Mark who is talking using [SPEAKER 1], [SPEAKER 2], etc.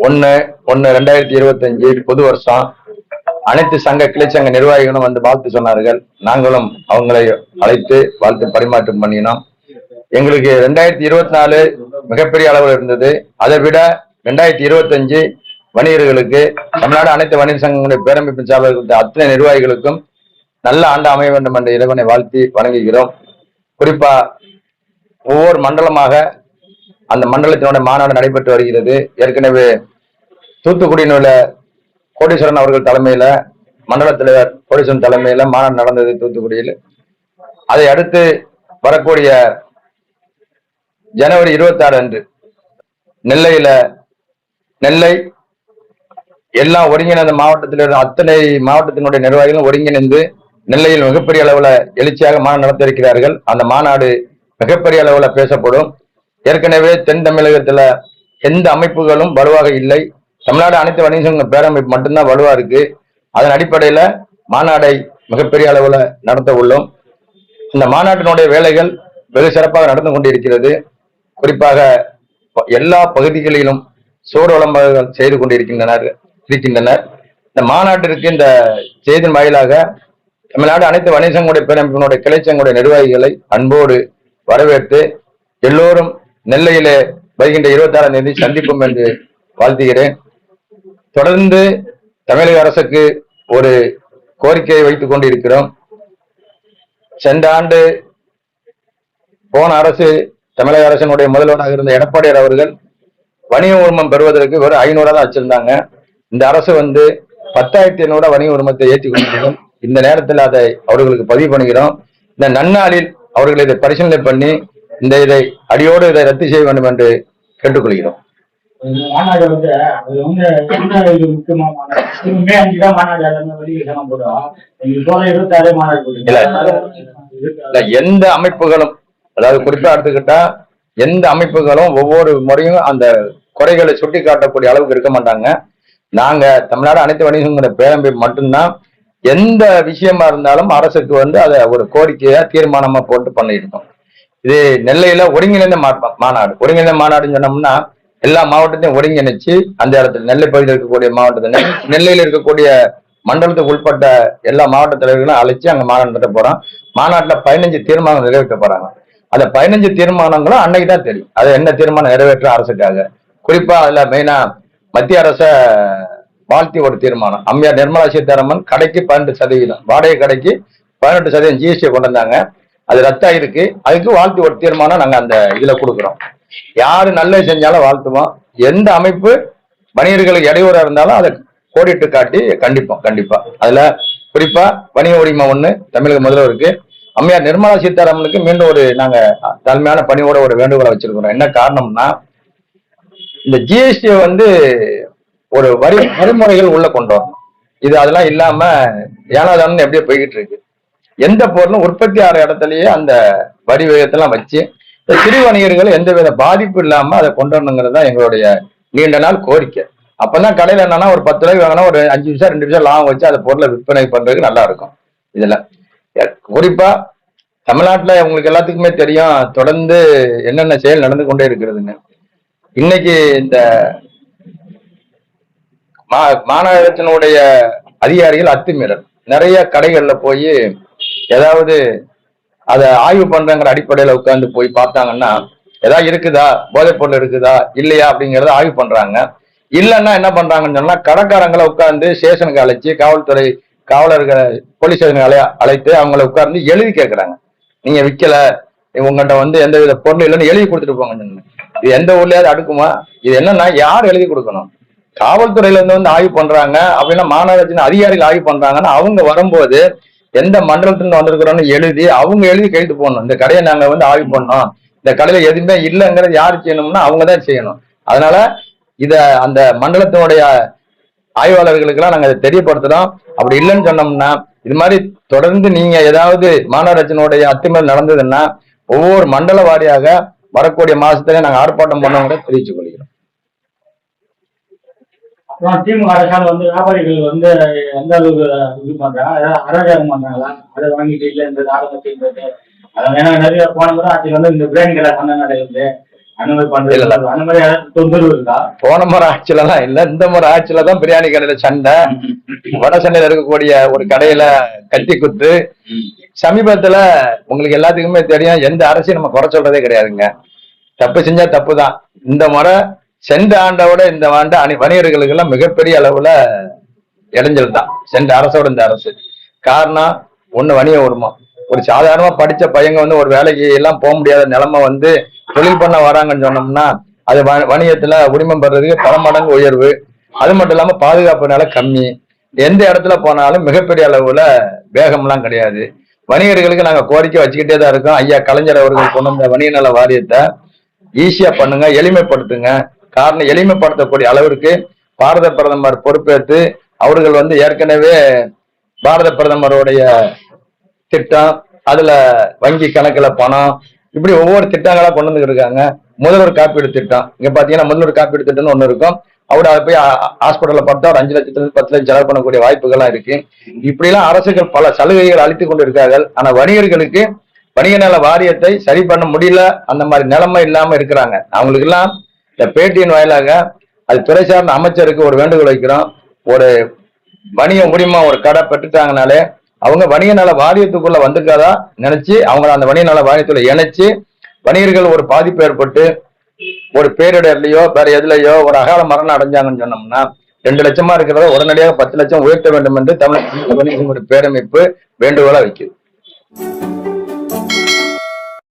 [SPEAKER 1] 1/1/2025 புது வருஷம். அனைத்து சங்க கிளை சங்க நிர்வாகிகளும் வந்து வாழ்த்து சொன்னார்கள். நாங்களும் அவங்களை அழைத்து வாழ்த்து பரிமாற்றம் பண்ணினோம். எங்களுக்கு 2024 மிகப்பெரிய அளவில் இருந்தது. அதை விட 2025 வணிகர்களுக்கு தமிழ்நாடு அனைத்து வணிகர் சங்கங்களுடைய பேரமைப்பின் சார்பில் அத்தனை நிர்வாகிகளுக்கும் நல்ல ஆண்டு அமைய வேண்டும் என்ற இறைவனை வாழ்த்தி வணங்குகிறோம். குறிப்பா ஒவ்வொரு மண்டலமாக அந்த மண்டலத்தினுடைய மாநாடு நடைபெற்று வருகிறது. ஏற்கனவே தூத்துக்குடியில் உள்ள கோடீஸ்வரன் அவர்கள் தலைமையில, மண்டல தலைவர் கோடீஸ்வரன் தலைமையில மாநாடு நடந்தது தூத்துக்குடியில். அதை அடுத்து வரக்கூடிய ஜனவரி 26 அன்று நெல்லை எல்லாம் ஒருங்கிணைந்த மாவட்டத்தில் அத்தனை மாவட்டத்தினுடைய நிர்வாகிகளும் ஒருங்கிணைந்து நெல்லையில் மிகப்பெரிய அளவுல எழுச்சியாக மாநாடு நடத்த இருக்கிறார்கள். அந்த மாநாடு மிகப்பெரிய அளவுல பேசப்படும். ஏற்கனவே தென் தமிழகத்துல எந்த அமைப்புகளும் வலுவாக இல்லை. தமிழ்நாடு அனைத்து வணிக சங்க பேரமைப்பு மட்டும்தான் வலுவா இருக்கு. அதன் அடிப்படையில மாநாடை மிகப்பெரிய அளவுல நடத்த உள்ளோம். இந்த மாநாட்டினுடைய வேலைகள் வெகு சிறப்பாக நடந்து கொண்டிருக்கிறது. குறிப்பாக எல்லா பகுதிகளிலும் சோறு விளம்பரங்கள் செய்து கொண்டிருக்கின்றனர். இந்த மாநாட்டிற்கு இந்த செய்தியின் வாயிலாக தமிழ்நாடு அனைத்து வணிக சங்களுடைய பேரமைப்பினுடைய கிளை சங்களுடைய நிர்வாகிகளை அன்போடு வரவேற்று எல்லோரும் நெல்லையிலே வருகின்ற 26ஆம் தேதி சந்திப்போம் என்று வாழ்த்துகிறேன். தொடர்ந்து தமிழக அரசுக்கு ஒரு கோரிக்கையை வைத்துக் கொண்டிருக்கிறோம். சென்ற ஆண்டு போன அரசு, தமிழக அரசினுடைய முதல்வராக இருந்த எடப்பாடியார் அவர்கள் வணிக உரிமம் பெறுவதற்கு வெறும் 500 தான் வச்சிருந்தாங்க. இந்த அரசு 10,500 வணிக உரிமத்தை ஏற்றி கொண்டிருக்கிறோம். இந்த நேரத்தில் அதை அவர்களுக்கு பதிவு பண்ணுகிறோம். இந்த நன்னாளில் அவர்கள் இதை பரிசீலனை பண்ணி இதை அடியோடு இதை ரத்து செய்ய வேண்டும் என்று கேட்டுக்கொள்கிறோம்.
[SPEAKER 2] மாநாடு முக்கியமா
[SPEAKER 1] எந்த அமைப்புகளும், அதாவது குறிப்பா எடுத்துக்கிட்டா எந்த அமைப்புகளும் ஒவ்வொரு முறையும் அந்த குறைகளை சுட்டி காட்டக்கூடிய அளவுக்கு இருக்க மாட்டாங்க. நாங்க தமிழ்நாடு அனைத்து வணிகங்கிற பேரமைப்பு மட்டும்தான் எந்த விஷயமா இருந்தாலும் அரசுக்கு அதை ஒரு கோரிக்கையா தீர்மானமா போட்டு பண்ணியிருக்கோம். இது நெல்லையில ஒருங்கிணைந்த ஒருங்கிணைந்த மாநாடுன்னு சொன்னோம்னா எல்லா மாவட்டத்தையும் ஒருங்கிணைச்சு அந்த இடத்துல நெல்லை பகுதியில் இருக்கக்கூடிய மாவட்டத்தை, நெல்லையில் இருக்கக்கூடிய மண்டலத்துக்கு உட்பட்ட எல்லா மாவட்ட தலைவர்களும் அழைச்சு அங்க மாநாடு நடத்த போறோம். மாநாட்டுல 15 தீர்மானம் நிறைவேற்ற போறாங்க. அந்த 15 தீர்மானங்களும் அன்னைக்கு தான் தெரியும் அது என்ன தீர்மானம் நிறைவேற்ற அரசுக்காக. குறிப்பா அதுல மெயினா மத்திய அரச வாழ்த்தி ஒரு தீர்மானம். அம்மையார் நிர்மலா சீதாராமன் கடைக்கு 18%, வாடகை கடைக்கு 18% ஜிஎஸ்டி கொண்டு வந்தாங்க. அது ரத்தாயிருக்கு. அதுக்கு வாழ்த்து ஒரு தீர்மானம் நாங்க அந்த இதுல கொடுக்குறோம். யாரு நல்லது செஞ்சாலும் வாழ்த்துவோம். எந்த அமைப்பு வணிகர்களுக்கு இடையூறா இருந்தாலும் அதை கோடிட்டு காட்டி கண்டிப்பா. அதுல குறிப்பா வணிக உரிமை 1 தமிழக முதல்வருக்கு, அம்மையார் நிர்மலா சீதாராமனுக்கு மீண்டும் நாங்க தலைமையான பணியோட ஒரு வேண்டுகோளை வச்சிருக்கிறோம். என்ன காரணம்னா, இந்த ஜிஎஸ்டி ஒரு வரிமுறைகள் உள்ள கொண்டு வரணும். இது அதெல்லாம் இல்லாம ஏனாதானு எப்படியோ போய்கிட்டு இருக்கு. எந்த பொருளும் உற்பத்தி ஆகிற இடத்துலயே அந்த வரி விகிதத்தெல்லாம் வச்சு சிறு வணிகர்கள் எந்தவித பாதிப்பு இல்லாம அதை கொண்டு வரணுங்கிறது தான் எங்களுடைய நீண்ட நாள் கோரிக்கை. அப்பதான் கடையில என்னன்னா ஒரு 10 ரூபாய்க்கு வாங்கினா ஒரு 5 பைசா 2 பைசா லாபம் வச்சு அந்த பொருளை விற்பனை பண்றதுக்கு நல்லா இருக்கும். இதுல குறிப்பா தமிழ்நாட்டுல உங்களுக்கு எல்லாத்துக்குமே தெரியும் தொடர்ந்து என்னென்ன செயல் நடந்து கொண்டே இருக்கிறதுன்னு. இன்னைக்கு இந்த மாநகரத்தினுடைய அதிகாரிகள் அத்துமீறல் நிறைய கடைகள்ல போய் ஏதாவது அதை ஆய்வு பண்றங்கிற அடிப்படையில உட்கார்ந்து போய் பார்த்தாங்கன்னா ஏதாவது இருக்குதா, போதைப் பொருள் இருக்குதா இல்லையா அப்படிங்கறத ஆய்வு பண்றாங்க. இல்லைன்னா என்ன பண்றாங்கன்னு சொன்னா கடைக்காரங்களை உட்கார்ந்து ஸ்டேஷனுக்கு அழைச்சி காவல்துறை காவலர்களை போலீஸ் ஸ்டேஷனுக்கு அழைத்து அவங்களை உட்கார்ந்து எழுதி கேட்கறாங்க. நீங்க விற்கல, உங்கள்கிட்ட எந்த வித பொருள் இல்லைன்னு எழுதி கொடுத்துட்டு போங்க. இது எந்த ஊர்லயாவது அடுக்குமா? இது என்னன்னா யார் எழுதி கொடுக்கணும்? காவல்துறையில இருந்து ஆய்வு பண்றாங்க அப்படின்னா மாநகராட்சி அதிகாரிகள் ஆய்வு பண்றாங்கன்னா அவங்க வரும்போது எந்த மண்டலத்துல வந்திருக்கிறோம்னு அவங்க எழுதி கைது போடணும். இந்த கடையை நாங்க ஆய்வு பண்ணோம், இந்த கடையில எதுவுமே இல்லைங்கிறது யாரு செய்யணும்னா அவங்கதான் செய்யணும். அதனால அந்த மண்டலத்தினுடைய ஆய்வாளர்களுக்கு எல்லாம் நாங்க அதை தெரியப்படுத்துறோம். அப்படி இல்லைன்னு சொன்னோம்னா இது மாதிரி தொடர்ந்து நீங்க ஏதாவது மாநகராட்சியினுடைய அத்துமீறல் நடந்ததுன்னா ஒவ்வொரு மண்டல வாரியாக வரக்கூடிய மாசத்துல நாங்க ஆர்ப்பாட்டம் பண்ணவங்க தெரிவித்துக் கொள்கிறோம்.
[SPEAKER 2] திமுக அரசால் வியாபாரிகள் எந்த அளவுக்கு இது பண்றாங்க, அராஜகம் பண்றாங்களா? அதை வாங்கிட்டு இல்ல இந்த ஆரம்பத்தில் ஏன்னா நிறைய போன முறை ஆட்சியில் இந்த பிராண்ட் கடை பண்ண நடக்குது. அந்த மாதிரி பண்றது அந்த மாதிரி தொந்தரவு இருக்கா?
[SPEAKER 1] போன முறை ஆட்சியிலலாம் இல்ல, இந்த முறை ஆட்சியில தான் பிரியாணி கடையில சண்டை, வட சென்னையில இருக்கக்கூடிய ஒரு கடையில கத்தி குத்து. சமீபத்துல உங்களுக்கு எல்லாத்துக்குமே தெரியும், எந்த அரசையும் நம்ம குறை சொல்றதே கிடையாதுங்க. தப்பு செஞ்சா தப்பு தான். இந்த முறை சென்ற ஆண்டோட இந்த ஆண்டு வணிகர்களுக்கு எல்லாம் மிகப்பெரிய அளவுல இடைஞ்சல் தான் சென்ற அரசோட இந்த அரசு. காரணம் ஒண்ணு, வணிக உரிமம். ஒரு சாதாரணமா படிச்ச பையங்க வந்து ஒரு வேலைக்கு எல்லாம் போக முடியாத நிலைமை வந்து தொழில் பண்ண வராங்கன்னு சொன்னோம்னா, அது வணிகத்துல உரிமம் பெறதுக்கு பல மடங்கு உயர்வு. அது மட்டும் இல்லாம பாதுகாப்பு நிலை கம்மி. எந்த இடத்துல போனாலும் மிகப்பெரிய அளவுல வேகம்லாம் கிடையாது. வணிகர்களுக்கு நாங்க கோரிக்கை வச்சுக்கிட்டே தான் இருக்கோம். ஐயா கலைஞர் அவர்கள் கொண்டு வந்த வணிக நல வாரியத்தை ஈஸியா பண்ணுங்க, எளிமைப்படுத்துங்க. காரணம், எளிமைப்படுத்தக்கூடிய அளவிற்கு பாரத பிரதமர் பொறுப்பேற்று அவர்கள் வந்து ஏற்கனவே பாரத பிரதமருடைய திட்டம், அதுல வங்கி கணக்குல பணம், இப்படி ஒவ்வொரு திட்டங்களா கொண்டு வந்து இருக்காங்க. முதல்வர் காப்பீடு திட்டம், இங்க பாத்தீங்கன்னா முதல்வர் காப்பீடு திட்டம்னு ஒண்ணு இருக்கும். அவரு அதை போய் ஹாஸ்பிட்டல்ல பார்த்தா ஒரு 5 லட்சத்துலேருந்து 10 லட்சம் செலவு பண்ணக்கூடிய வாய்ப்புகள்லாம் இருக்கு. இப்படி எல்லாம் அரசுகள் பல சலுகைகள் அளித்துக் கொண்டு இருக்கார்கள். ஆனா வணிகர்களுக்கு வணிக நல வாரியத்தை சரி பண்ண முடியல, அந்த மாதிரி நிலைமை இல்லாம இருக்கிறாங்க. அவங்களுக்கு எல்லாம் இந்த பேட்டியின் வாயிலாக அது துறை சார்ந்த அமைச்சருக்கு ஒரு வேண்டுகோள் வைக்கிறோம். ஒரு வணிக உரிமம் ஒரு கடை பெற்றுட்டாங்கனாலே அவங்க வணிக நல வாரியத்துக்குள்ள வந்துக்காதா நினைச்சு அவங்கள அந்த வணிக நல வாரியத்துல இணைச்சு, வணிகர்கள் ஒரு பாதிப்பு ஏற்பட்டு ஒரு பேரிடர்லயோ வேற எதுலயோ ஒரு அகால மரணம் அடைஞ்சாங்கன்னு சொன்னோம்னா 2 லட்சமா இருக்கிறத உடனடியாக 10 லட்சம் உயர்த்த வேண்டும் என்று தமிழக வணிக பேரமைப்பு வேண்டுகோளா வைக்குது.